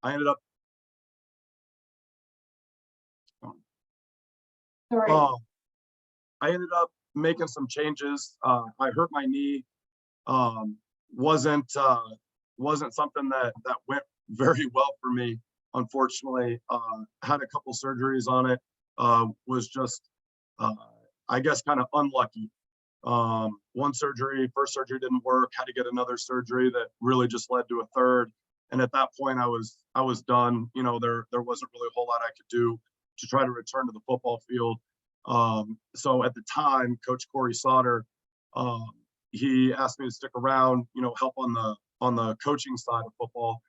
I ended up Sorry. I ended up making some changes. I hurt my knee. Wasn't something that went very well for me, unfortunately. Had a couple surgeries on it. Was just I guess kind of unlucky. First surgery didn't work, had to get another surgery that really just led to a third. And at that point I was done. There wasn't really a whole lot I could do to try to return to the football field. So at the time, Coach Corey Sauter, he asked me to stick around, help on the coaching side of football.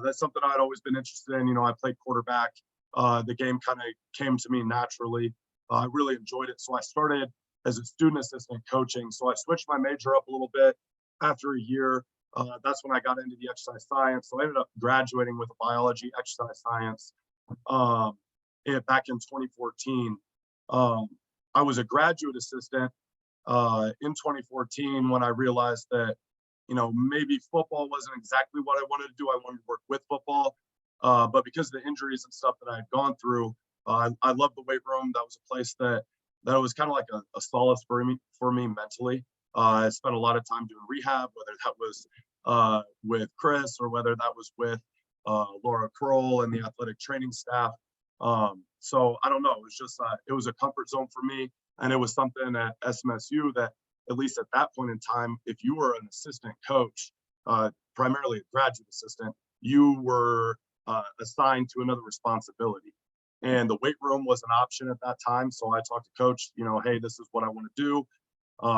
That's something I'd always been interested in. I played quarterback. The game kind of came to me naturally. I really enjoyed it. So I started as a student assistant coaching. So I switched my major up a little bit after a year. That's when I got into the exercise science. So I ended up graduating with a biology exercise science back in 2014. I was a graduate assistant in 2014 when I realized that, maybe football wasn't exactly what I wanted to do. I wanted to work with football. But because of the injuries and stuff that I had gone through, I loved the weight room. That was a place that was kind of like a solace for me mentally. I spent a lot of time doing rehab, whether that was with Chris or whether that was with Laura Kroll and the athletic training staff. So I don't know. It was just it was a comfort zone for me, and it was something at SMSU that, at least at that point in time, if you were an assistant coach, primarily a graduate assistant, you were assigned to another responsibility. And the weight room was an option at that time. So I talked to coach, hey, this is what I want to do.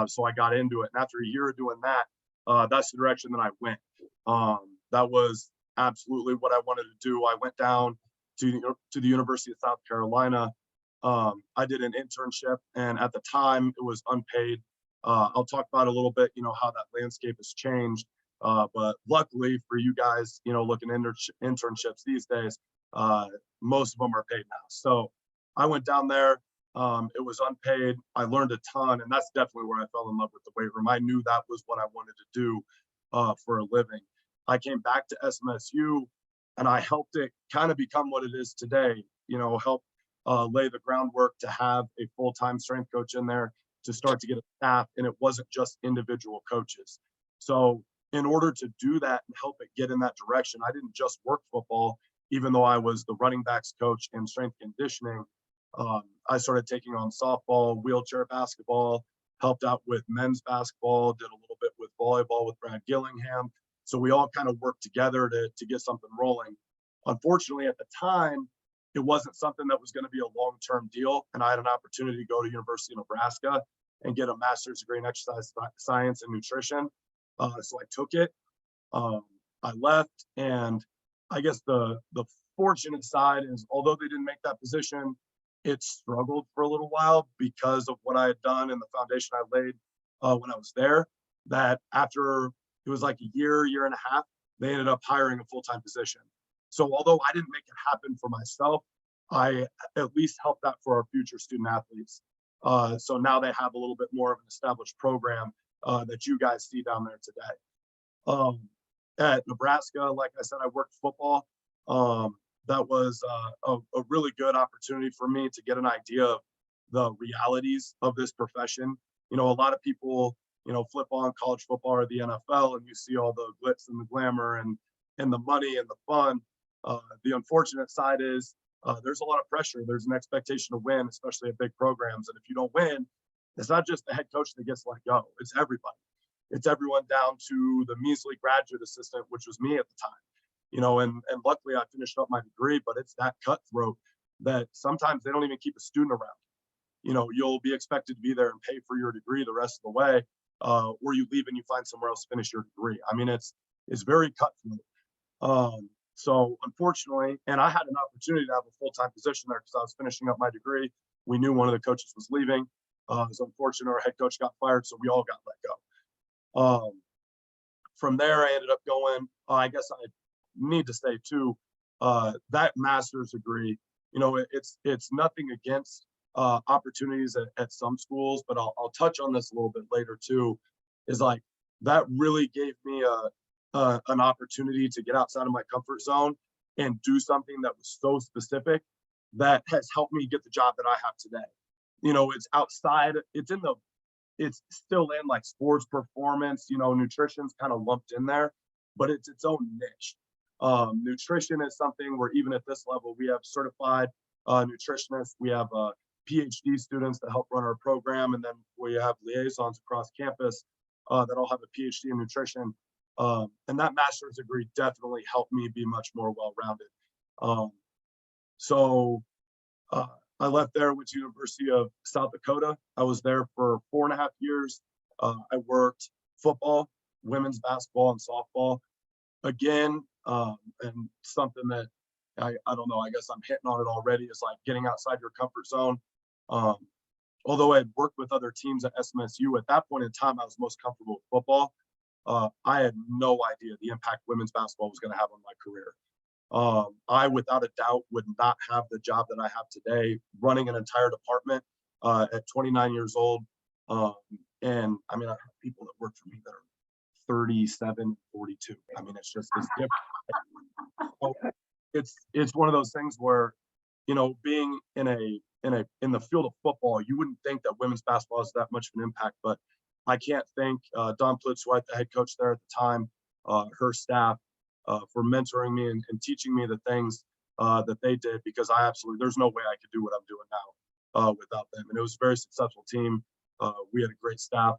So I got into it. And after a year of doing that, that's the direction that I went. That was absolutely what I wanted to do. I went down to the University of South Carolina. I did an internship, and at the time it was unpaid. I'll talk about a little bit, how that landscape has changed. But luckily for you guys, looking at internships these days, most of them are paid now. So I went down there. It was unpaid. I learned a ton, and that's definitely where I fell in love with the weight room. I knew that was what I wanted to do for a living. I came back to SMSU, and I helped it kind of become what it is today. Help lay the groundwork to have a full-time strength coach in there, to start to get a staff, and it wasn't just individual coaches. So in order to do that and help it get in that direction, I didn't just work football, even though I was the running backs coach and strength conditioning. I started taking on softball, wheelchair basketball, helped out with men's basketball, did a little bit with volleyball with Brad Gillingham. So we all kind of worked together to get something rolling. Unfortunately, at the time, it wasn't something that was going to be a long-term deal. And I had an opportunity to go to University of Nebraska and get a master's degree in exercise science and nutrition. So I took it. I left, and I guess the fortunate side is, although they didn't make that position, it struggled for a little while because of what I had done and the foundation I laid when I was there. That after it was like a year and a half, they ended up hiring a full-time position. So although I didn't make it happen for myself, I at least helped that for our future student athletes. So now they have a little bit more of an established program that you guys see down there today. At Nebraska, like I said, I worked football. That was a really good opportunity for me to get an idea of the realities of this profession. A lot of people, flip on college football or the NFL, and you see all the glitz and the glamour and the money and the fun. The unfortunate side is there's a lot of pressure. There's an expectation to win, especially at big programs. And if you don't win, it's not just the head coach that gets let go. It's everybody. It's everyone down to the measly graduate assistant, which was me at the time. And luckily I finished up my degree, but it's that cutthroat that sometimes they don't even keep a student around. You'll be expected to be there and pay for your degree the rest of the way, or you leave and you find somewhere else to finish your degree. I mean, it's very cutthroat. So unfortunately, and I had an opportunity to have a full-time position there because I was finishing up my degree. We knew one of the coaches was leaving. So unfortunately, our head coach got fired, so we all got let go. From there, I ended up going, I guess I need to say too, that master's degree, it's nothing against opportunities at some schools, but I'll touch on this a little bit later too, is like that really gave me an opportunity to get outside of my comfort zone and do something that was so specific that has helped me get the job that I have today. It's outside, it's still in like sports performance, nutrition's kind of lumped in there, but it's its own niche. Nutrition is something where even at this level, we have certified nutritionists, we have PhD students that help run our program, and then we have liaisons across campus that all have a PhD in nutrition. And that master's degree definitely helped me be much more well-rounded. So I left there, went to University of South Dakota. I was there for 4.5 years. I worked football, women's basketball, and softball. Again, and something that I don't know, I guess I'm hitting on it already, is like getting outside your comfort zone. Although I had worked with other teams at SMSU, at that point in time, I was most comfortable with football. I had no idea the impact women's basketball was going to have on my career. I, without a doubt, would not have the job that I have today, running an entire department at 29 years old. And I mean, I have people that work for me that are 37, 42. I mean, it's different. So it's one of those things where, being in the field of football, you wouldn't think that women's basketball has that much of an impact, but I can't thank Dawn Plitzwhite, the head coach there at the time, her staff, for mentoring me and teaching me the things that they did, because there's no way I could do what I'm doing now without them. And it was a very successful team. We had a great staff.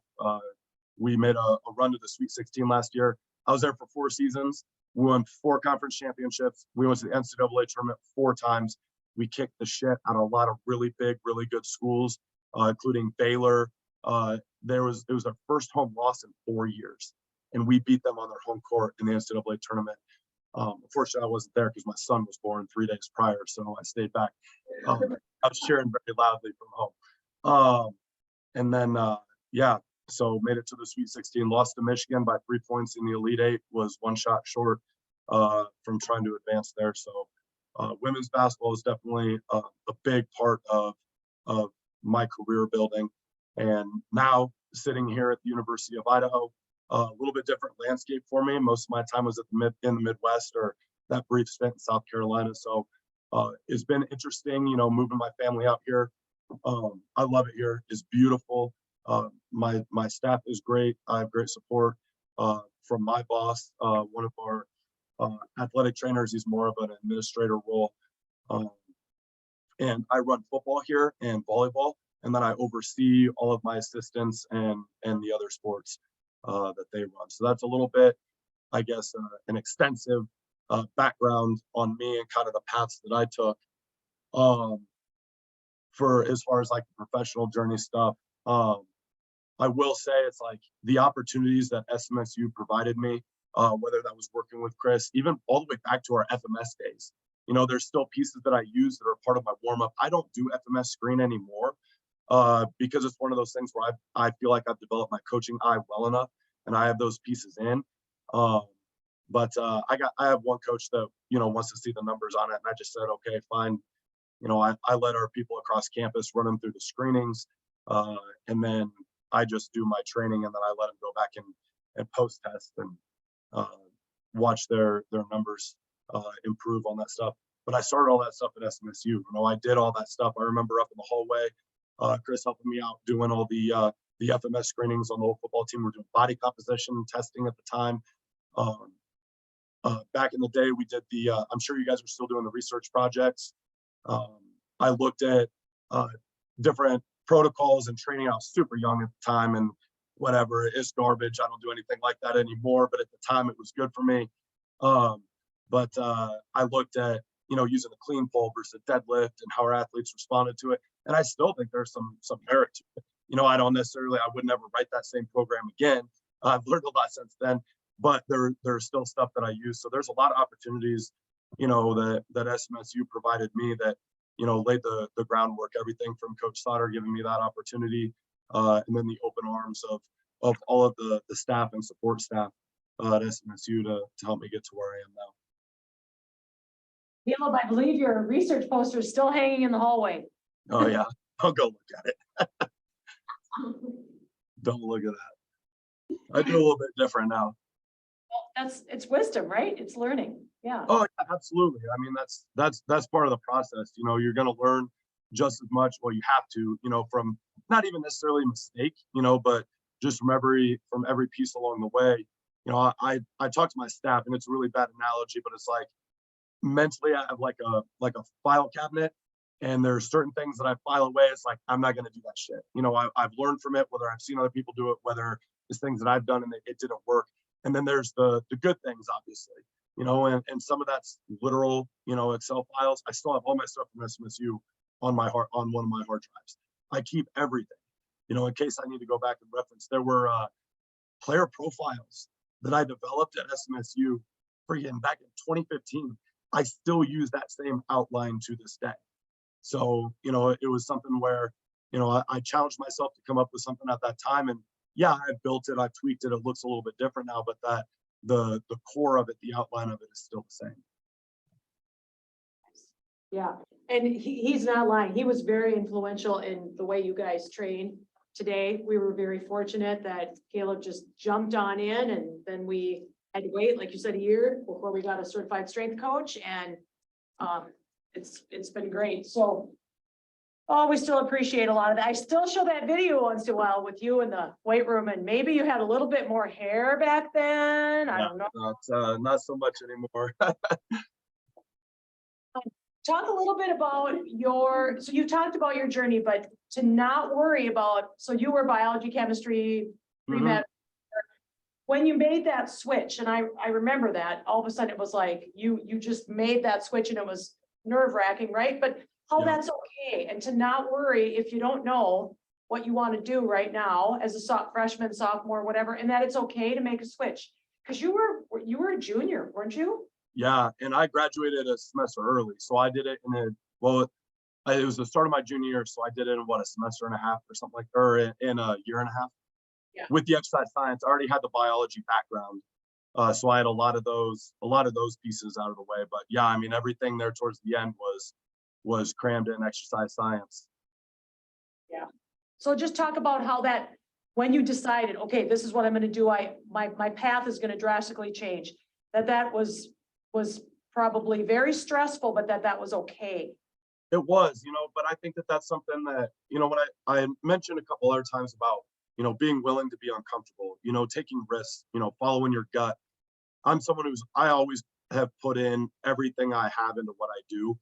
We made a run to the Sweet 16 last year. I was there for 4 seasons. We won 4 conference championships. We went to the NCAA tournament 4 times. We kicked the shit out of a lot of really big, really good schools, including Baylor. It was their first home loss in 4 years, and we beat them on their home court in the NCAA tournament. Unfortunately, I wasn't there because my son was born 3 days prior, so I stayed back. I was cheering very loudly from home. And then, so made it to the Sweet 16, lost to Michigan by 3 points in the Elite Eight, was 1 shot short from trying to advance there. So women's basketball is definitely a big part of my career building. And now sitting here at the University of Idaho, a little bit different landscape for me. Most of my time was in the Midwest, or that brief stint in South Carolina. So it's been interesting, moving my family out here. I love it here. It's beautiful. My staff is great. I have great support from my boss, one of our athletic trainers. He's more of an administrator role. And I run football here and volleyball, and then I oversee all of my assistants and the other sports that they run. So that's a little bit, I guess, an extensive background on me and kind of the paths that I took. For as far as like the professional journey stuff, I will say it's like the opportunities that SMSU provided me, whether that was working with Chris, even all the way back to our FMS days. There's still pieces that I use that are part of my warm-up. I don't do FMS screen anymore because it's one of those things where I feel like I've developed my coaching eye well enough, and I have those pieces in. But I have one coach that wants to see the numbers on it, and I just said, okay, fine. I let our people across campus run them through the screenings, and then I just do my training, and then I let them go back and post test and watch their numbers improve on that stuff. But I started all that stuff at SMSU. I did all that stuff. I remember up in the hallway, Chris helping me out doing all the FMS screenings on the whole football team. We're doing body composition testing at the time. Back in the day, we did I'm sure you guys are still doing the research projects. I looked at different protocols and training. I was super young at the time, and whatever, it's garbage. I don't do anything like that anymore, but at the time it was good for me. But I looked at, using a clean pull versus a deadlift and how our athletes responded to it. And I still think there's some merit to it. I would never write that same program again. I've learned a lot since then, but there's still stuff that I use. So there's a lot of opportunities, that SMSU provided me that, laid the groundwork, everything from Coach Slaughter giving me that opportunity, and then the open arms of all of the staff and support staff at SMSU to help me get to where I am now. Caleb, I believe your research poster is still hanging in the hallway. Oh yeah, I'll go look at it. Don't look at that. I do a little bit different now. Well, it's wisdom, right? It's learning. Yeah. Yeah. Oh, yeah, absolutely. I mean, that's part of the process. You know, you're going to learn just as much. Well, you have to, you know, from not even necessarily a mistake, you know, but just from every piece along the way. You know, I talk to my staff, and it's a really bad analogy, but it's like mentally I have like a file cabinet, and there's certain things that I file away. It's like I'm not going to do that shit. You know, I've learned from it, whether I've seen other people do it, whether it's things that I've done and it didn't work. And then there's the good things, obviously, you know, and some of that's literal, you know, Excel files. I still have all my stuff from SMSU on one of my hard drives. I keep everything, you know, in case I need to go back and reference. There were player profiles that I developed at SMSU freaking back in 2015. I still use that same outline to this day. So, you know, it was something where, you know, I challenged myself to come up with something at that time. And yeah, I built it, I tweaked it. It looks a little bit different now, but the core of it, the outline of it is still the same. Yeah, and he's not lying. He was very influential in the way you guys train today. We were very fortunate that Caleb just jumped on in, and then we had to wait, like you said, a year before we got a certified strength coach, and it's been great. So, oh, we still appreciate a lot of that. I still show that video once in a while with you in the weight room, and maybe you had a little bit more hair back then. I don't know. Not so much anymore. Talk a little bit about so you talked about your journey, but to not worry about, so you were biology, chemistry, pre-med. When you made that switch, and I remember that, all of a sudden it was like, you just made that switch and it was nerve wracking, right? But how that's okay. And to not worry if you don't know what you want to do right now as a freshman, sophomore, whatever, and that it's okay to make a switch. Because you were a junior, weren't you? Yeah, and I graduated a semester early, so I did it it was the start of my junior year, so I did it in a semester and a half or something or in a year and a half. Yeah. With the exercise science, I already had the biology background, so I had a lot of those pieces out of the way. But yeah, I mean, everything there towards the end was crammed in exercise science. Yeah. So just talk about how that, when you decided, okay, this is what I'm going to do, my path is going to drastically change. That was probably very stressful, but that was okay. It was, you know, but I think that's something that, you know, when I mentioned a couple other times about, you know, being willing to be uncomfortable, you know, taking risks, you know, following your gut. I'm someone I always have put in everything I have into what I do.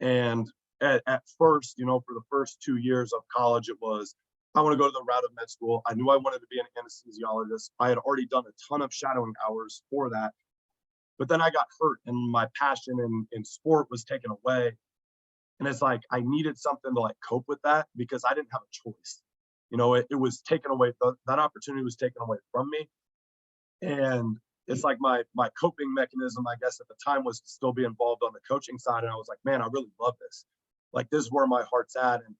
And at first, you know, for the first 2 years of college, it was, I want to go to the route of med school. I knew I wanted to be an anesthesiologist. I had already done a ton of shadowing hours for that. But then I got hurt and my passion in sport was taken away. And it's like, I needed something to like cope with that because I didn't have a choice. You know, it was taken away. That opportunity was taken away from me. And it's like my coping mechanism, I guess, at the time was to still be involved on the coaching side. And I was like, man, I really love this. Like, this is where my heart's at. And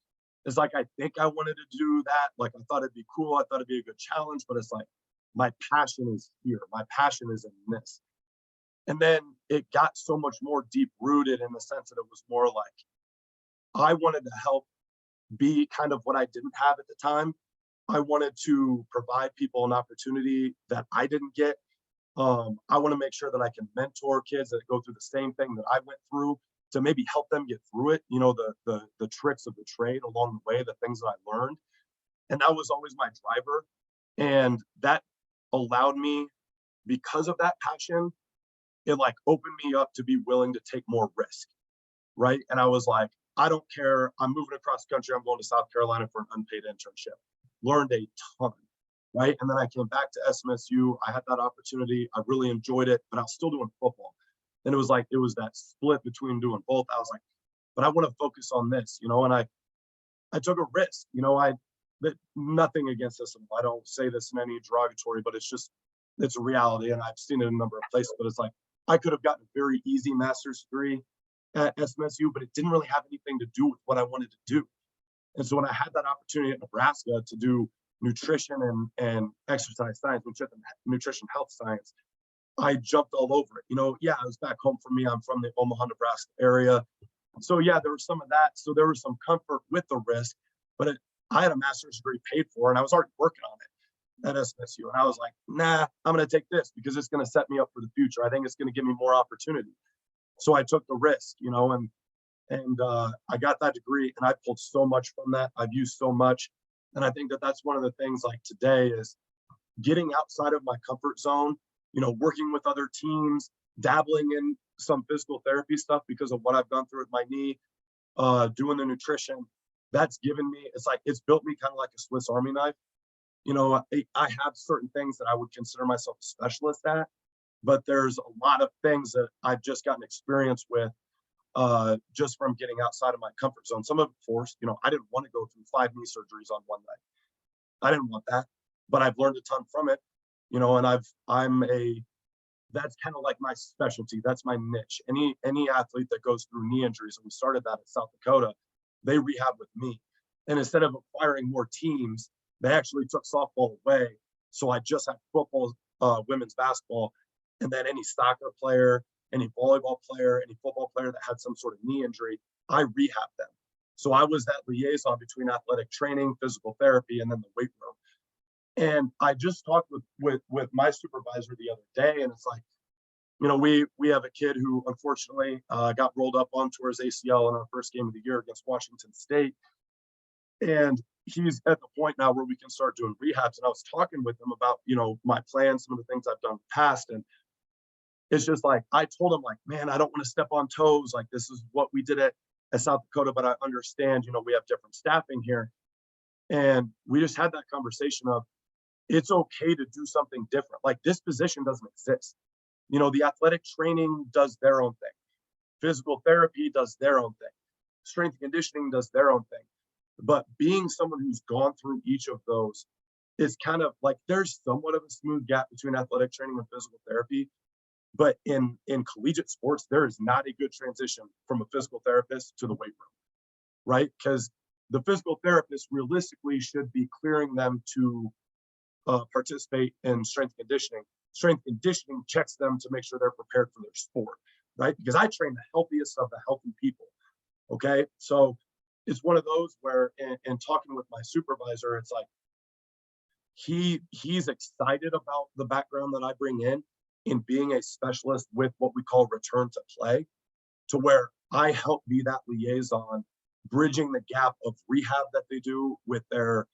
it's like, I think I wanted to do that. Like, I thought it'd be cool. I thought it'd be a good challenge, but it's like, my passion is here. My passion is in this. And then it got so much more deep rooted in the sense that it was more like, I wanted to help be kind of what I didn't have at the time. I wanted to provide people an opportunity that I didn't get. I want to make sure that I can mentor kids that go through the same thing that I went through to maybe help them get through it. You know, the tricks of the trade along the way, the things that I learned. And that was always my driver. And that allowed me, because of that passion, it like opened me up to be willing to take more risk. Right. And I was like, I don't care. I'm moving across the country. I'm going to South Carolina for an unpaid internship. Learned a ton. Right. And then I came back to SMSU. I had that opportunity. I really enjoyed it, but I was still doing football. And it was that split between doing both. I was like, but I want to focus on this, you know, and I took a risk, you know, nothing against this. I don't say this in any derogatory, but it's a reality. And I've seen it in a number of places, but it's like, I could have gotten a very easy master's degree at SMSU, but it didn't really have anything to do with what I wanted to do. And so when I had that opportunity at Nebraska to do nutrition and exercise science, nutrition health science, I jumped all over it. You know, yeah, I was back home for me. I'm from the Omaha, Nebraska area. So yeah, there was some of that. So there was some comfort with the risk, but I had a master's degree paid for and I was already working on it. at SMSU. And I was like, nah, I'm going to take this because it's going to set me up for the future. I think it's going to give me more opportunity. So I took the risk, and I got that degree, and I pulled so much from that. I've used so much. And I think that that's one of the things like today is getting outside of my comfort zone, working with other teams, dabbling in some physical therapy stuff because of what I've gone through with my knee, doing the nutrition. That's given me, it's built me kind of like a Swiss Army knife. I have certain things that I would consider myself a specialist at, but there's a lot of things that I've just gotten experience with just from getting outside of my comfort zone. Some of it forced, I didn't want to go through 5 knee surgeries on one night. I didn't want that, but I've learned a ton from it, and that's kind of like my specialty. That's my niche. Any athlete that goes through knee injuries, and we started that at South Dakota, they rehab with me. And instead of acquiring more teams, they actually took softball away. So I just had football, women's basketball, and then any soccer player, any volleyball player, any football player that had some sort of knee injury, I rehabbed them. So I was that liaison between athletic training, physical therapy, and then the weight room. And I just talked with my supervisor the other day, and it's like, we have a kid who unfortunately got rolled up onto his ACL in our first game of the year against Washington State. And he's at the point now where we can start doing rehabs. And I was talking with him about, my plans, some of the things I've done in the past. And it's just like, I told him, like, man, I don't want to step on toes. Like, this is what we did at South Dakota, but I understand, we have different staffing here. And we just had that conversation of, it's okay to do something different. Like, this position doesn't exist. The athletic training does their own thing. Physical therapy does their own thing. Strength and conditioning does their own thing. But being someone who's gone through each of those is kind of like, there's somewhat of a smooth gap between athletic training and physical therapy. But in collegiate sports, there is not a good transition from a physical therapist to the weight room, right? Because the physical therapist realistically should be clearing them to participate in strength conditioning. Strength conditioning checks them to make sure they're prepared for their sport, right? Because I train the healthiest of the healthy people, okay? So it's one of those where, in talking with my supervisor, it's like, he's excited about the background that I bring in being a specialist with what we call return to play, to where I help be that liaison, bridging the gap of rehab that they do with their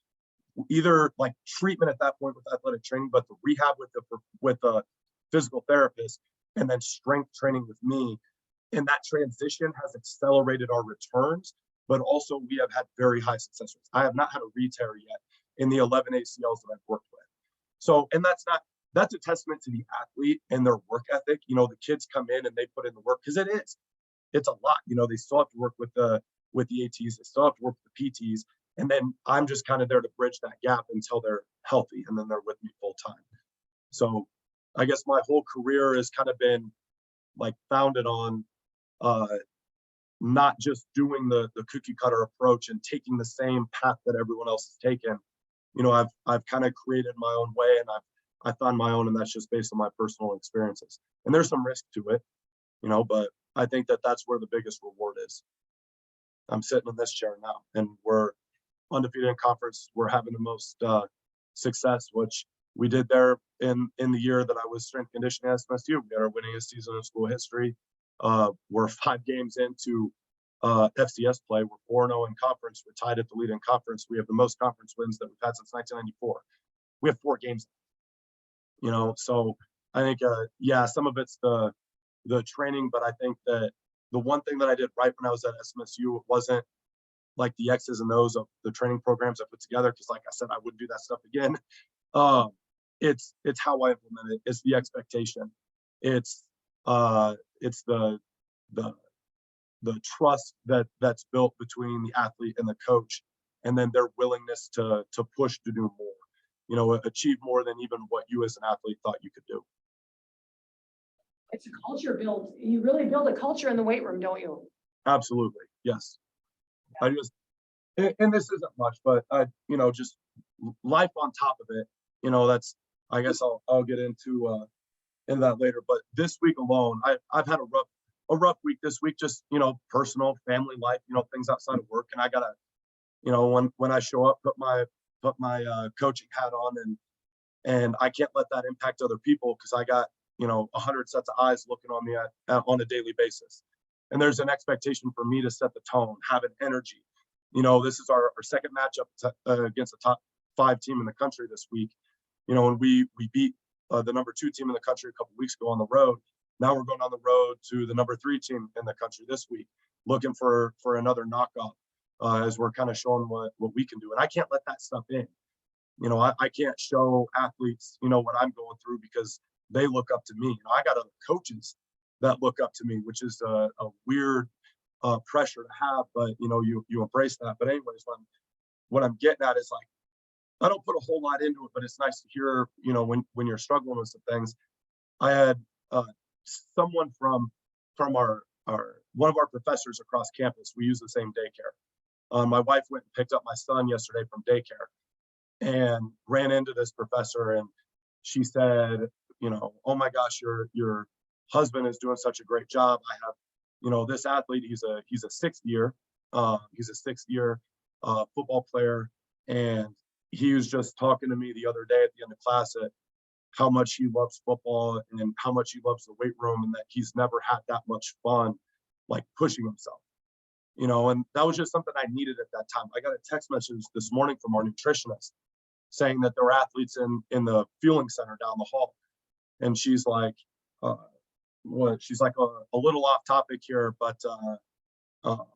either like treatment at that point with athletic training, but the rehab with the physical therapist, and then strength training with me. And that transition has accelerated our returns, but also we have had very high success rates. I have not had a re-tear yet in the 11 ACLs that I've worked with. So, and that's a testament to the athlete and their work ethic. The kids come in and they put in the work, because it's a lot. They still have to work with the ATs, they still have to work with the PTs. And then I'm just kind of there to bridge that gap until they're healthy, and then they're with me full time. So I guess my whole career has kind of been like founded on not just doing the cookie cutter approach and taking the same path that everyone else has taken. I've kind of created my own way, and I found my own, and that's just based on my personal experiences. And there's some risk to it, but I think that that's where the biggest reward is. I'm sitting in this chair now, and we're undefeated in conference. We're having the most success, which we did there in the year that I was strength conditioning at SMSU. We had our winningest season in school history. We're 5 games into FCS play. We're 4-0 in conference. We're tied at the lead in conference. We have the most conference wins that we've had since 1994. We have 4 games. So I think, some of it's the training, but I think that the one thing that I did right when I was at SMSU, it wasn't like the X's and O's of the training programs I put together, because like I said, I wouldn't do that stuff again. It's how I implement it. It's the expectation. It's the trust that's built between the athlete and the coach, and then their willingness to push to do more, achieve more than even what you as an athlete thought you could do. It's a culture build. You really build a culture in the weight room, don't you? Absolutely. Yes. I just, and this isn't much, but just life on top of it, that's, I guess I'll get into that later. But this week alone, I've had a rough week this week, just, personal, family life, things outside of work. And I gotta, when I show up, put my coaching hat on And I can't let that impact other people because I got, 100 sets of eyes looking on me on a daily basis. And there's an expectation for me to set the tone, have an energy. This is our second matchup against the top 5 team in the country this week. And we beat the number 2 team in the country a couple weeks ago on the road. Now we're going on the road to the number 3 team in the country this week, looking for another knockoff as we're kind of showing what we can do. And I can't let that stuff in. I can't show athletes, what I'm going through because they look up to me. I got other coaches that look up to me, which is a weird pressure to have, but you embrace that. But anyways, what I'm getting at is like, I don't put a whole lot into it, but it's nice to hear, when you're struggling with some things. I had someone from our one of our professors across campus. We use the same daycare. My wife went and picked up my son yesterday from daycare and ran into this professor, and she said, oh my gosh, your husband is doing such a great job. I have, this athlete, he's a 6th year, football player. And he was just talking to me the other day at the end of class at how much he loves football and how much he loves the weight room, and that he's never had that much fun, like pushing himself, and that was just something I needed at that time. I got a text message this morning from our nutritionist saying that there were athletes in the fueling center down the hall. And she's like, she's like a little off topic here, but some of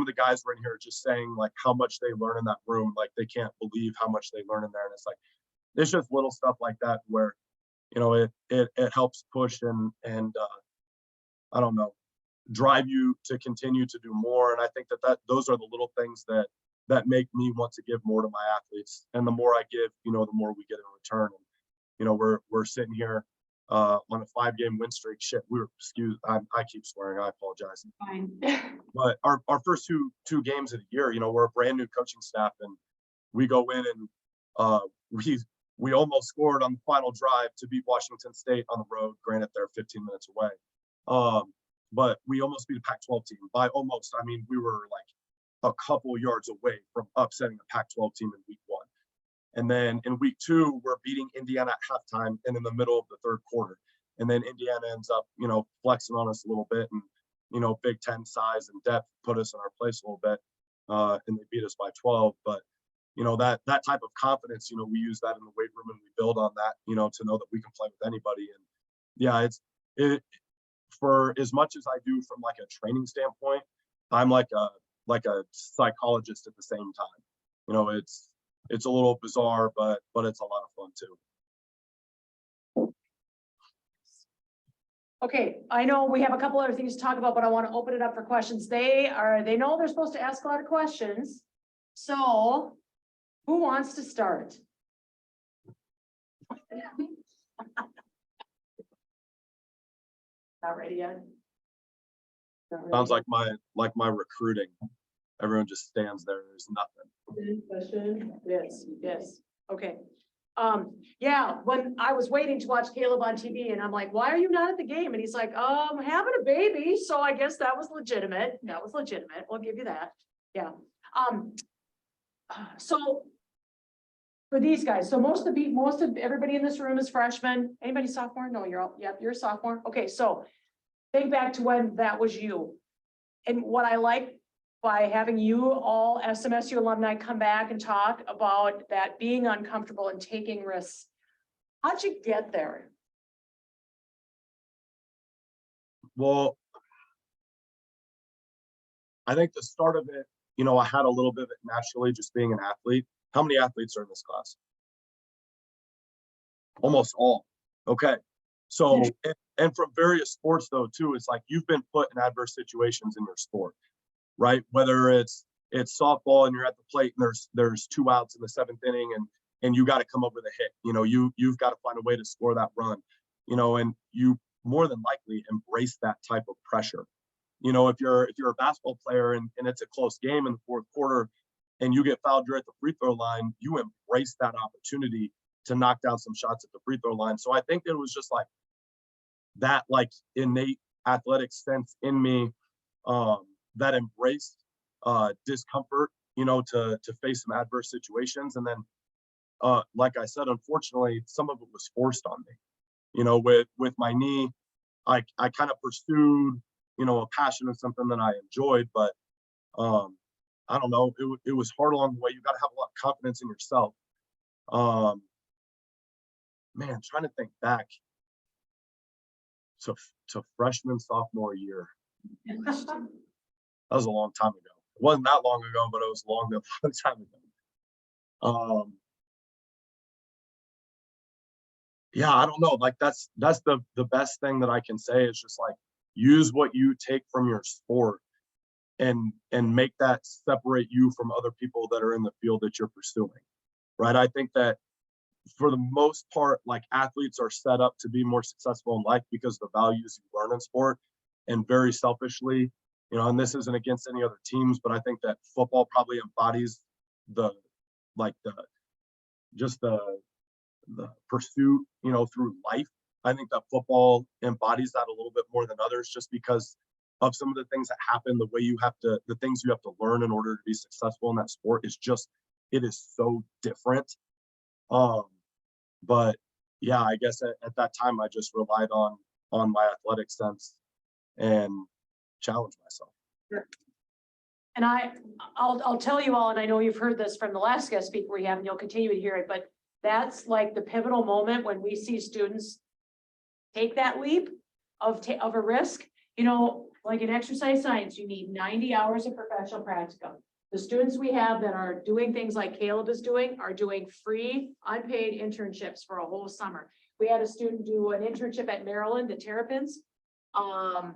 the guys were in here just saying like how much they learn in that room. Like they can't believe how much they learn in there. And it's like, it's just little stuff like that where, it helps push and I don't know, drive you to continue to do more. And I think that those are the little things that make me want to give more to my athletes. And the more I give, the more we get in return. And, we're sitting here on a 5-game win streak. Shit, I keep swearing, I apologize. Fine. But our first two games of the year, we're a brand new coaching staff, and we go in and we almost scored on the final drive to beat Washington State on the road. Granted, they're 15 minutes away. But we almost beat a Pac-12 team. By almost, I mean, we were like a couple yards away from upsetting a Pac-12 team in week 1. And then in week 2, we're beating Indiana at halftime and in the middle of the 3rd quarter. And then Indiana ends up, flexing on us a little bit, and, Big Ten size and depth put us in our place a little bit. And they beat us by 12. But, that type of confidence, we use that in the weight room, and we build on that, to know that we can play with anybody. And yeah, it for as much as I do from like a training standpoint, I'm like a psychologist at the same time. It's a little bizarre, but it's a lot of fun too. Okay, I know we have a couple other things to talk about, but I want to open it up for questions. They know they're supposed to ask a lot of questions. So who wants to start? Not ready yet. Sounds like my recruiting. Everyone just stands there. There's nothing. Question? Yes. Okay. Yeah, when I was waiting to watch Caleb on TV, and I'm like, why are you not at the game? And he's like, having a baby. So I guess that was legitimate. We'll give you that. Yeah. So for these guys, so most of everybody in this room is freshmen. Anybody sophomore? No, you're a sophomore. Okay, so think back to when that was you. And what I like by having you all SMSU alumni come back and talk about that being uncomfortable and taking risks. How'd you get there? Well, I think the start of it, I had a little bit of it naturally, just being an athlete. How many athletes are in this class? Almost all. Okay. So, and from various sports though, too, it's like you've been put in adverse situations in your sport, right? Whether it's softball and you're at the plate and there's 2 outs in the 7th inning and you got to come up with a hit, you've got to find a way to score that run, and you more than likely embrace that type of pressure. If you're a basketball player and it's a close game in the 4th quarter and you get fouled, you're at the free throw line, you embrace that opportunity to knock down some shots at the free throw line. So I think it was just like that, like innate athletic sense in me that embraced discomfort, to face some adverse situations. And then like I said, unfortunately, some of it was forced on me. With my knee, I kind of pursued, a passion of something that I enjoyed, but I don't know, it was hard along the way. You got to have a lot of confidence in yourself. Um, Man, trying to think back to freshman, sophomore year. That was a long time ago. It wasn't that long ago, but it was a long time ago. Yeah, I don't know. Like that's the best thing that I can say is just like use what you take from your sport and make that separate you from other people that are in the field that you're pursuing. Right. I think that for the most part, like athletes are set up to be more successful in life because of the values you learn in sport. And very selfishly, and this isn't against any other teams, but I think that football probably embodies the just the pursuit, through life. I think that football embodies that a little bit more than others just because of some of the things that happen, the things you have to learn in order to be successful in that sport it is so different. But yeah, I guess at that time I just relied on my athletic sense and challenged myself. Sure. And I'll tell you all, and I know you've heard this from the last guest speaker we have, and you'll continue to hear it, but that's like the pivotal moment when we see students take that leap of a risk. Like in exercise science, you need 90 hours of professional practicum. The students we have that are doing things like Caleb is doing are doing free, unpaid internships for a whole summer. We had a student do an internship at Maryland, the Terrapins, for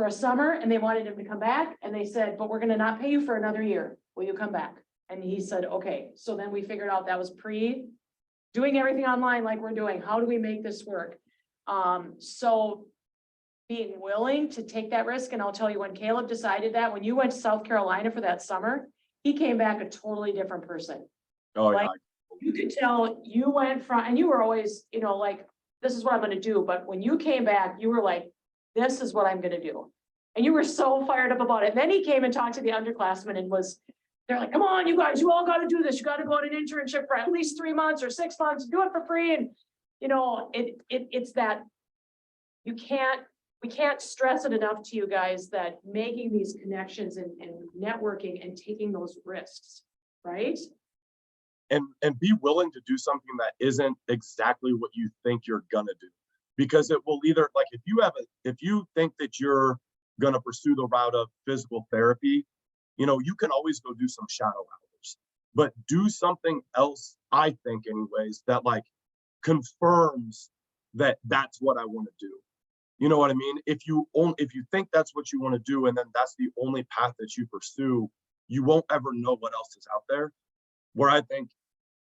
a summer, and they wanted him to come back, and they said, but we're going to not pay you for another year. Will you come back? And he said, okay. So then we figured out that was doing everything online like we're doing. How do we make this work? So being willing to take that risk. And I'll tell you, when Caleb decided that, when you went to South Carolina for that summer, he came back a totally different person. Oh, like, yeah. You could tell you went from, and you were always, like, this is what I'm going to do. But when you came back, you were like, this is what I'm going to do. And you were so fired up about it. And then he came and talked to the underclassmen and they're like, come on, you guys, you all got to do this. You got to go on an internship for at least 3 months or 6 months, do it for free. And, it's that we can't stress it enough to you guys that making these connections and networking and taking those risks, right? And be willing to do something that isn't exactly what you think you're gonna do, because it will either, like, if you think that you're gonna pursue the route of physical therapy, you can always go do some shadow hours, but do something else, I think anyways, that like confirms that that's what I want to do. You know what I mean? If you think that's what you want to do, and then that's the only path that you pursue, you won't ever know what else is out there. Where I think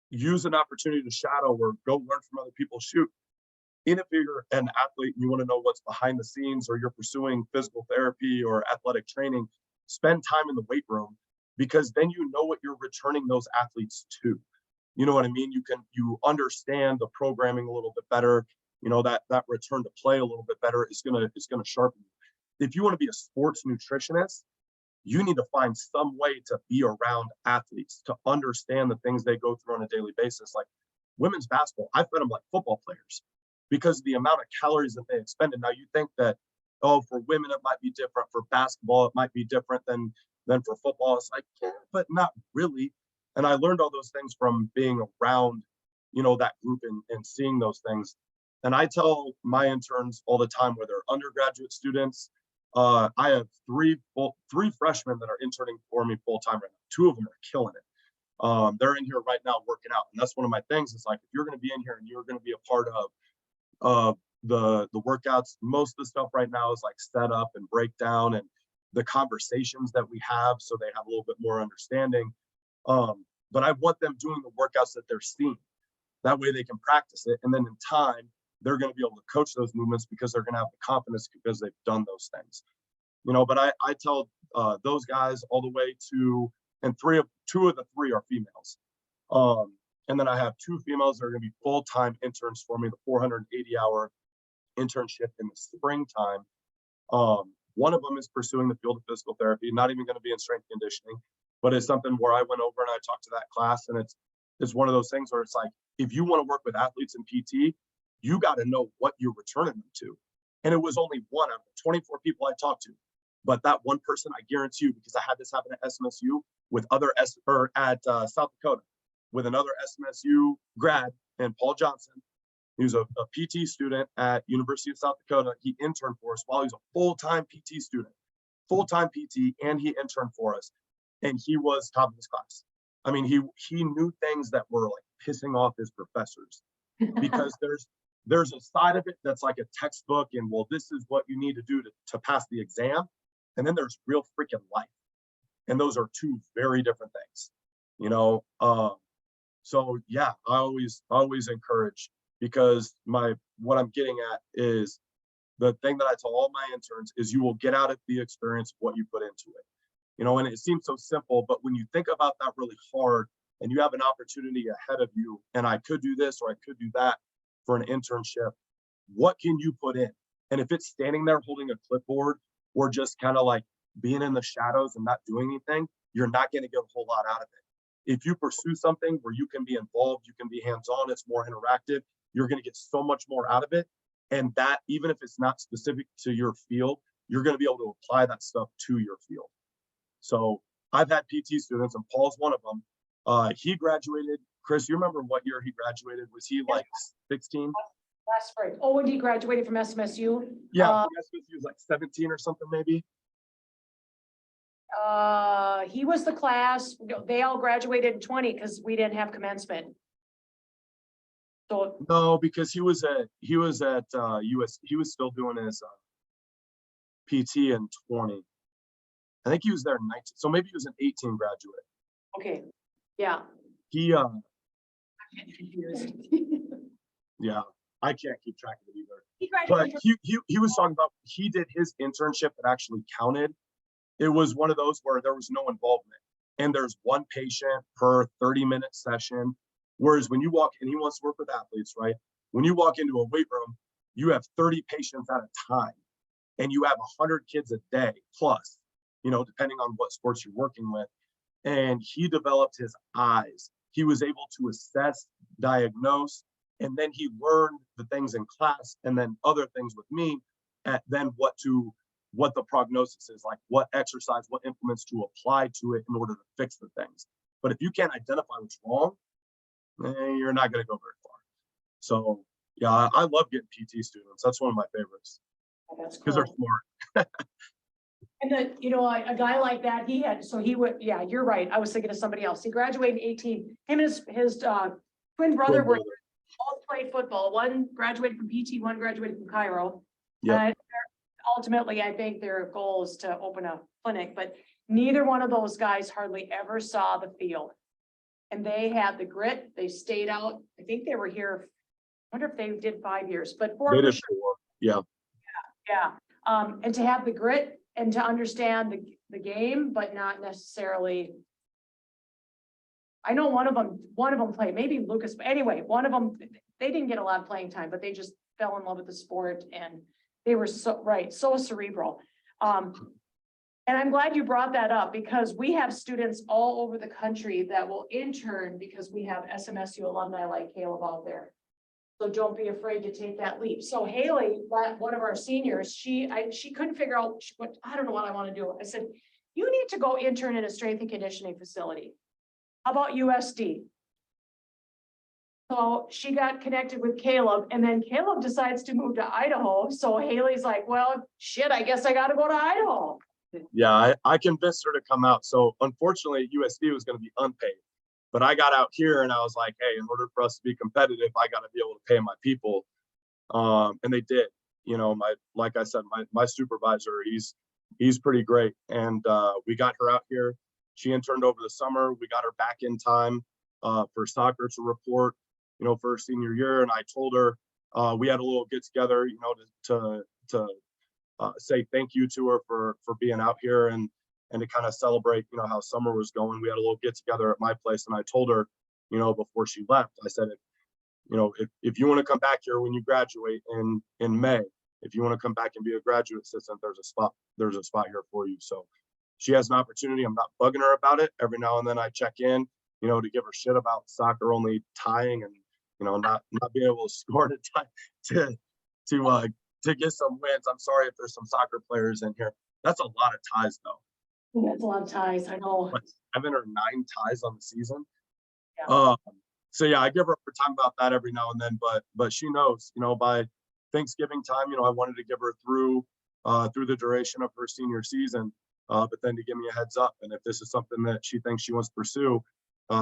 use an opportunity to shadow or go learn from other people. Shoot, even if you're an athlete and you want to know what's behind the scenes, or you're pursuing physical therapy or athletic training, spend time in the weight room, because then you know what you're returning those athletes to. You know what I mean? You understand the programming a little bit better. That return to play a little bit better is gonna sharpen you. If you want to be a sports nutritionist, you need to find some way to be around athletes, to understand the things they go through on a daily basis. Like women's basketball, I fed them like football players because of the amount of calories that they expended. Now you think that, oh, for women it might be different, for basketball it might be different than for football. It's like, yeah, but not really. And I learned all those things from being around, that group and seeing those things. And I tell my interns all the time, where they're undergraduate students. I have three freshmen that are interning for me full time right now. 2 of them are killing it. They're in here right now working out, and that's one of my things. It's like, if you're going to be in here and you're going to be a part of the workouts, most of the stuff right now is like setup and breakdown and the conversations that we have, so they have a little bit more understanding. But I want them doing the workouts that they're seeing. That way they can practice it, and then in time they're going to be able to coach those movements because they're going to have the confidence because they've done those things. But I tell those guys all the way to, and 2 of the 3 are females. And then I have 2 females that are going to be full-time interns for me, the 480-hour internship in the springtime. One of them is pursuing the field of physical therapy, not even going to be in strength conditioning, but it's something where I went over and I talked to that class, and is one of those things where it's like, if you want to work with athletes in PT, you got to know what you're returning them to. And it was only one out of 24 people I talked to. But that one person, I guarantee you, because I had this happen at SMSU with other at South Dakota with another SMSU grad and Paul Johnson. He was a PT student at University of South Dakota. He interned for us while he was a full-time PT student, full-time PT, and he interned for us. And he was top of his class. I mean, he knew things that were like pissing off his professors, because there's a side of it that's like a textbook and, well, this is what you need to do to pass the exam. And then there's real freaking life. And those are two very different things, you know? So yeah, I always encourage, because what I'm getting at is the thing that I tell all my interns is you will get out of the experience what you put into it, you know, and it seems so simple, but when you think about that really hard and you have an opportunity ahead of you, and I could do this or I could do that for an internship, what can you put in? And if it's standing there holding a clipboard or just kind of like being in the shadows and not doing anything, you're not going to get a whole lot out of it. If you pursue something where you can be involved, you can be hands-on, it's more interactive, you're going to get so much more out of it. And that, even if it's not specific to your field, you're going to be able to apply that stuff to your field. So I've had PT students, and Paul's one of them. He graduated. Chris, you remember what year he graduated? Was he like 16? Last spring. Oh, when he graduated from SMSU? Yeah, SMSU was like 17 or something, maybe. He was the class, they all graduated in 20 because we didn't have commencement. So no, because he was at US. He was still doing his PT in 20. I think he was there in 19. So maybe he was an 18 graduate. Okay. Yeah. He I'm getting confused. yeah, I can't keep track of it either. He But graduated. he was talking about, he did his internship that actually counted. It was one of those where there was no involvement, and there's one patient per 30-minute session. Whereas when you walk, and he wants to work with athletes, right? When you walk into a weight room, you have 30 patients at a time, and you have 100 kids a day plus, you know, depending on what sports you're working with. And he developed his eyes. He was able to assess, diagnose, and then he learned the things in class, and then other things with me, at then what the prognosis is, like what exercise, what implements to apply to it in order to fix the things. But if you can't identify what's wrong, you're not going to go very far. So yeah, I love getting PT students. That's one of my favorites. Oh, that's because cool. they're smart. And then, you know, a guy like that, he would, yeah, you're right. I was thinking of somebody else. He graduated in 18. Him and his twin brother were both played football. One graduated from PT, one graduated from Cairo. Yep. Ultimately, I think their goal is to open a clinic, but neither one of those guys hardly ever saw the field. And they had the grit. They stayed out. I think they were here. I wonder if they did 5 years, but four They for did sure. 4. Yeah. Yeah. And to have the grit and to understand the game, but not necessarily. I know one of them played, maybe Lucas, but anyway, one of them, they didn't get a lot of playing time, but they just fell in love with the sport, and they were so cerebral. And I'm glad you brought that up, because we have students all over the country that will intern because we have SMSU alumni like Caleb out there. So don't be afraid to take that leap. So Haley, one of our seniors, she couldn't figure out I don't know what I want to do. I said, you need to go intern in a strength and conditioning facility. How about USD? So she got connected with Caleb, and then Caleb decides to move to Idaho. So Haley's like, well, shit, I guess I got to go to Idaho. Yeah, I convinced her to come out. So unfortunately, USD was going to be unpaid. But I got out here and I was like, hey, in order for us to be competitive, I got to be able to pay my people. And they did. You know, like I said, my supervisor, he's pretty great. And we got her out here. She interned over the summer. We got her back in time for soccer to report, you know, for her senior year. And I told her we had a little get together, you know, to say thank you to her for being out here and to kind of celebrate, you know, how summer was going. We had a little get together at my place, and I told her, you know, before she left, I said, if you want to come back here when you graduate in May, if you want to come back and be a graduate assistant, there's a spot here for you. So she has an opportunity. I'm not bugging her about it. Every now and then I check in. to give her shit about soccer only tying and, not being able to score to tie to get some wins. I'm sorry if there's some soccer players in here. That's a lot of ties though. That's a lot of ties, I know. Like 7 or 9 ties on the season. Yeah. So yeah, I give her a time about that every now and then, but she knows, by Thanksgiving time, I wanted to give her through the duration of her senior season, but then to give me a heads up. And if this is something that she thinks she wants to pursue,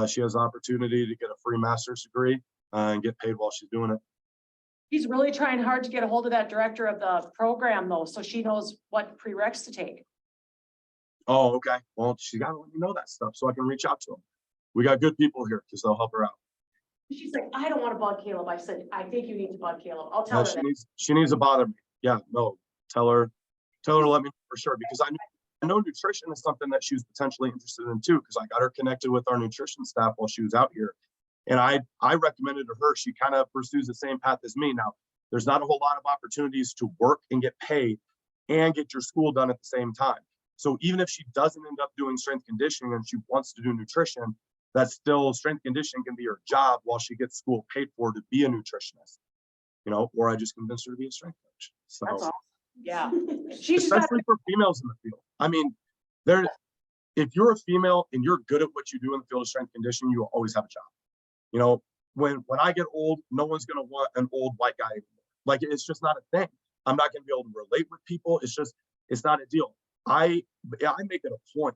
she has the opportunity to get a free master's degree and get paid while she's doing it. He's really trying hard to get a hold of that director of the program though, so she knows what prereqs to take. Oh, okay. Well, she got to let me know that stuff so I can reach out to them. We got good people here because they'll help her out. She's like, I don't want to bug Caleb. I said, I think you need to bug Caleb. I'll tell her that. She needs to bother me. Yeah, no, tell her to let me know for sure, because I know nutrition is something that she was potentially interested in too, because I got her connected with our nutrition staff while she was out here. And I recommended to her, she kind of pursues the same path as me. Now, there's not a whole lot of opportunities to work and get paid and get your school done at the same time. So even if she doesn't end up doing strength conditioning and she wants to do nutrition, that's still strength conditioning can be her job while she gets school paid for to be a nutritionist, or I just convinced her to be a strength coach. So that's awesome. Yeah. Especially for females in the field. I mean, if you're a female and you're good at what you do in the field of strength conditioning, you will always have a job. When I get old, no one's going to want an old white guy anymore. Like, it's just not a thing. I'm not going to be able to relate with people. It's not a deal. I make it a point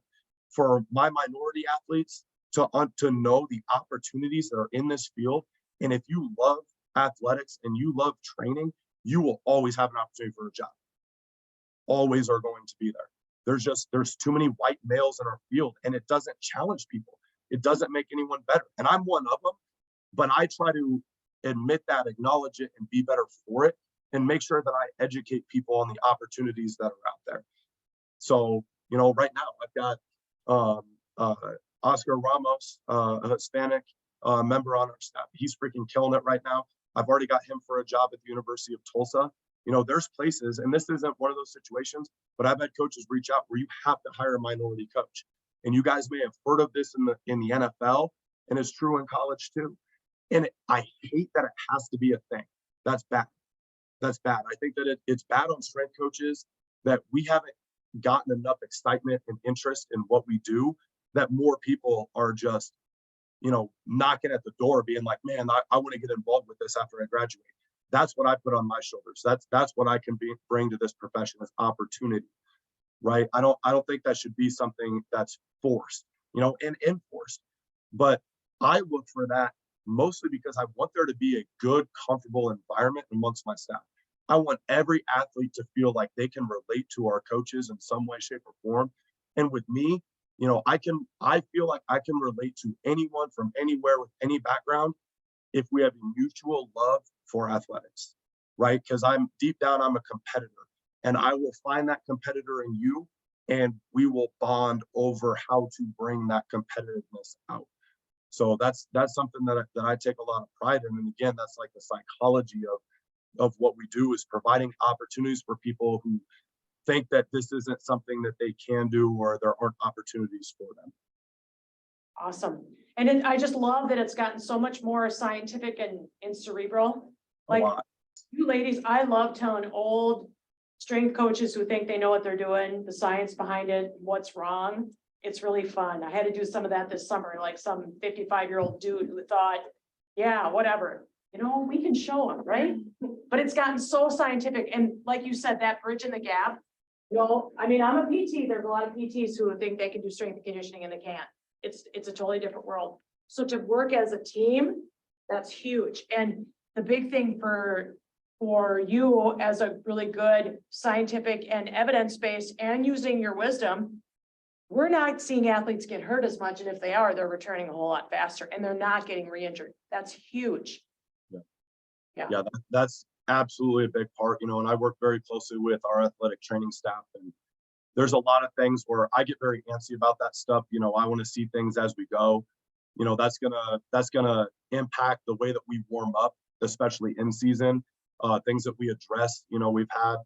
for my minority athletes to know the opportunities that are in this field. And if you love athletics and you love training, you will always have an opportunity for a job. Always are going to be there. There's too many white males in our field, and it doesn't challenge people. It doesn't make anyone better. And I'm one of them, but I try to admit that, acknowledge it, and be better for it, and make sure that I educate people on the opportunities that are out there. So, right now I've got Oscar Ramos, a Hispanic member on our staff. He's freaking killing it right now. I've already got him for a job at the University of Tulsa. There's places, and this isn't one of those situations, but I've had coaches reach out where you have to hire a minority coach. And you guys may have heard of this in the NFL, and it's true in college too. And I hate that it has to be a thing. That's bad. That's bad. I think that it's bad on strength coaches that we haven't gotten enough excitement and interest in what we do, that more people are just, knocking at the door being like, man, I want to get involved with this after I graduate. That's what I put on my shoulders. That's what I can bring to this profession as opportunity, right? I don't think that should be something that's forced, and enforced. But I look for that mostly because I want there to be a good, comfortable environment amongst my staff. I want every athlete to feel like they can relate to our coaches in some way, shape, or form. And with me, I feel like I can relate to anyone from anywhere with any background if we have a mutual love for athletics, right? Because deep down, I'm a competitor, and I will find that competitor in you, and we will bond over how to bring that competitiveness out. So that's something that I take a lot of pride in. And again, that's like the psychology of what we do, is providing opportunities for people who think that this isn't something that they can do, or there aren't opportunities for them. Awesome. And I just love that it's gotten so much more scientific and cerebral. Like, you ladies, I love telling old strength coaches who think they know what they're doing, the science behind it, what's wrong. It's really fun. I had to do some of that this summer, like some 55-year-old dude who thought, yeah, whatever, we can show them, right? But it's gotten so scientific. And like you said, that bridge in the gap, I mean, I'm a PT. There's a lot of PTs who think they can do strength conditioning and they can't. It's a totally different world. So to work as a team, that's huge. And the big thing for you as a really good scientific and evidence-based and using your wisdom, we're not seeing athletes get hurt as much. And if they are, they're returning a whole lot faster and they're not getting re-injured. That's huge. Yeah, that's absolutely a big part, and I work very closely with our athletic training staff, and there's a lot of things where I get very antsy about that stuff. I want to see things as we go. That's gonna impact the way that we warm up, especially in season. Things that we address. We've had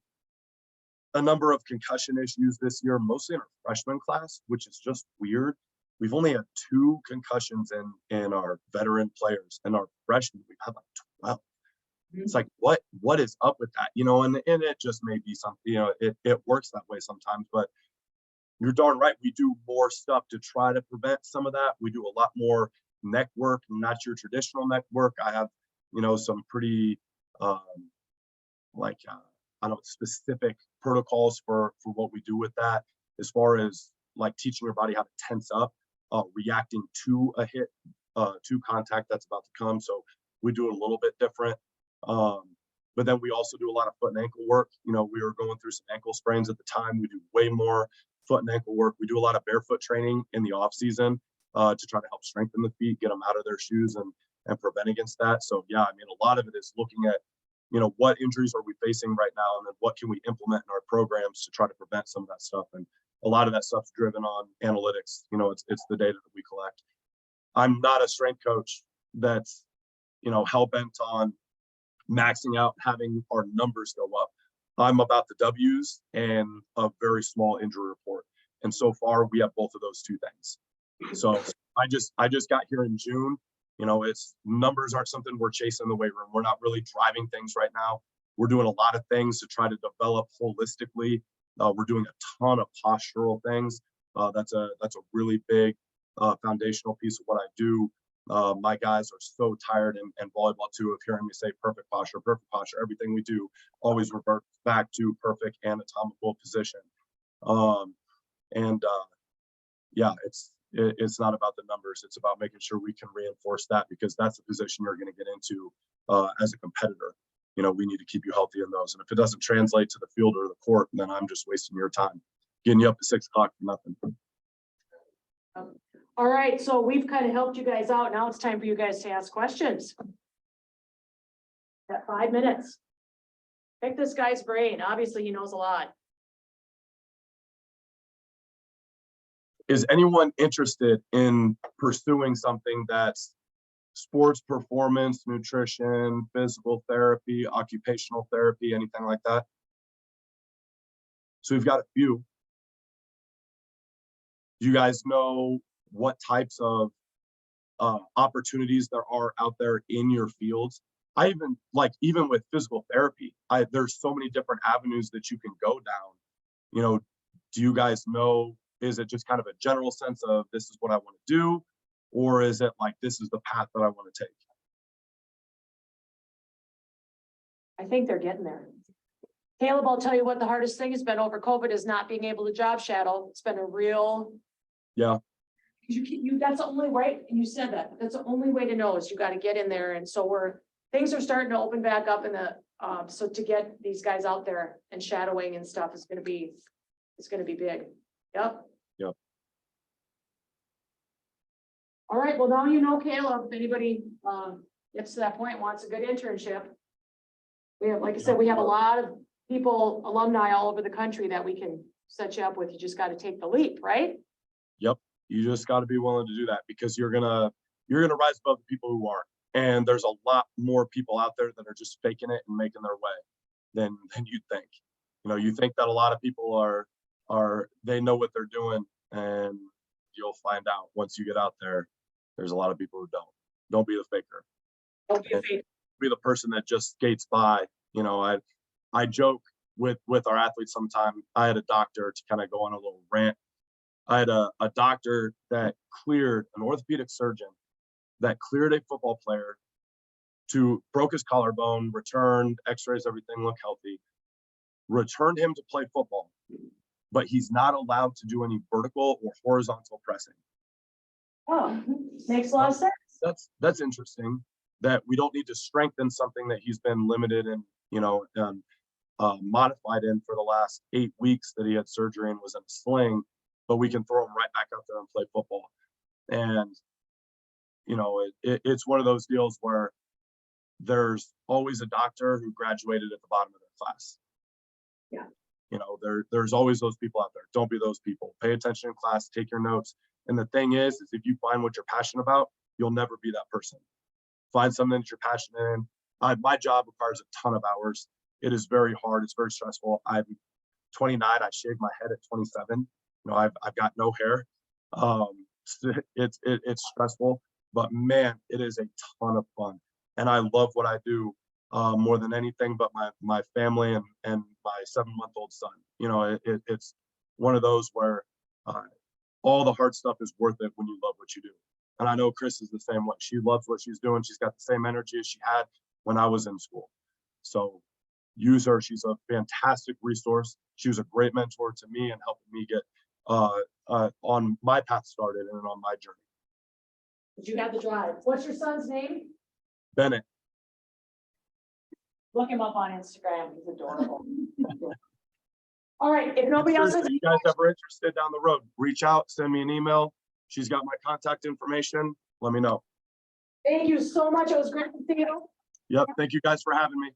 a number of concussion issues this year, mostly in our freshman class, which is just weird. we've only had 2 concussions in our veteran players, and our freshmen, we've had like 12. It's like, what is up with that? And it just may be something, it works that way sometimes, but you're darn right. We do more stuff to try to prevent some of that. We do a lot more neck work, not your traditional neck work. I have, some pretty, I don't know, specific protocols for what we do with that, as far as like teaching your body how to tense up, reacting to a hit, to contact that's about to come. So we do it a little bit different. But then we also do a lot of foot and ankle work. We were going through some ankle sprains at the time. We do way more foot and ankle work. We do a lot of barefoot training in the off season, to try to help strengthen the feet, get them out of their shoes and prevent against that. So yeah, I mean, a lot of it is looking at, what injuries are we facing right now, and then what can we implement in our programs to try to prevent some of that stuff. And a lot of that stuff's driven on analytics. It's the data that we collect. I'm not a strength coach that's, hell-bent on maxing out, having our numbers go up. I'm about the W's and a very small injury report. And so far we have both of those 2 things. So I just got here in June. It's numbers aren't something we're chasing in the weight room. We're not really driving things right now. We're doing a lot of things to try to develop holistically. We're doing a ton of postural things. That's a really big foundational piece of what I do. My guys are so tired, and volleyball too, of hearing me say perfect posture. Everything we do always reverts back to perfect anatomical position. Yeah, it's not about the numbers. It's about making sure we can reinforce that, because that's the position you're going to get into as a competitor. We need to keep you healthy in those. And if it doesn't translate to the field or the court, then I'm just wasting your time, getting you up at 6 o'clock for nothing. All right, so we've kind of helped you guys out. Now it's time for you guys to ask questions. Got 5 minutes. Pick this guy's brain. Obviously, he knows a lot. Is anyone interested in pursuing something that's sports performance, nutrition, physical therapy, occupational therapy, anything like that? So we've got a few. Do you guys know what types of opportunities there are out there in your fields? I even with physical therapy, there's so many different avenues that you can go down. Do you guys know, is it just kind of a general sense of this is what I want to do? Or is it like, this is the path that I want to take? I think they're getting there. Caleb, I'll tell you what the hardest thing has been over COVID is not being able to job shadow. It's been a real. Yeah. That's the only right. And you said that. That's the only way to know is you got to get in there. And so things are starting to open back up in the, so to get these guys out there and shadowing and stuff is going to be big. Yep. Yep. All right. Well, now you know, Caleb, if anybody gets to that point, wants a good internship. We have, like I said, we have a lot of people, alumni all over the country that we can set you up with. You just got to take the leap, right? Yep. You just got to be willing to do that, because you're gonna rise above the people who aren't. And there's a lot more people out there that are just faking it and making their way than you'd think. You think that a lot of people they know what they're doing, and you'll find out once you get out there, there's a lot of people who don't. Don't be the faker. Don't be a faker. Be the person that just skates by. I joke with our athletes sometimes. I had a doctor, to kind of go on a little rant. I had a doctor that cleared an orthopedic surgeon that cleared a football player broke his collarbone, returned x-rays, everything looked healthy, returned him to play football, but he's not allowed to do any vertical or horizontal pressing. Oh, makes a lot of sense. That's interesting, that we don't need to strengthen something that he's been limited and modified in for the last 8 weeks that he had surgery and was in a sling, but we can throw him right back out there and play football. And it's one of those deals where there's always a doctor who graduated at the bottom of their class. Yeah. There's always those people out there. Don't be those people. Pay attention in class, take your notes. And the thing is if you find what you're passionate about, you'll never be that person. Find something that you're passionate in. My job requires a ton of hours. It is very hard. It's very stressful. I'm 29. I shaved my head at 27. I've got no hair. it's stressful, but man, it is a ton of fun. And I love what I do more than anything but my family and my 7-month-old son. You know, it's one of those where all the hard stuff is worth it when you love what you do. And I know Chris is the same way. She loves what she's doing. She's got the same energy as she had when I was in school. So use her. She's a fantastic resource. She was a great mentor to me and helping me get on my path started and on my journey. But you had the drive. What's your son's name? Bennett. Look him up on Instagram. He's adorable. All right, if nobody else has. If you guys ever interested down the road, reach out, send me an email. She's got my contact information. Let me know. Thank you so much. It was great to see you. Yep. Thank you guys for having me.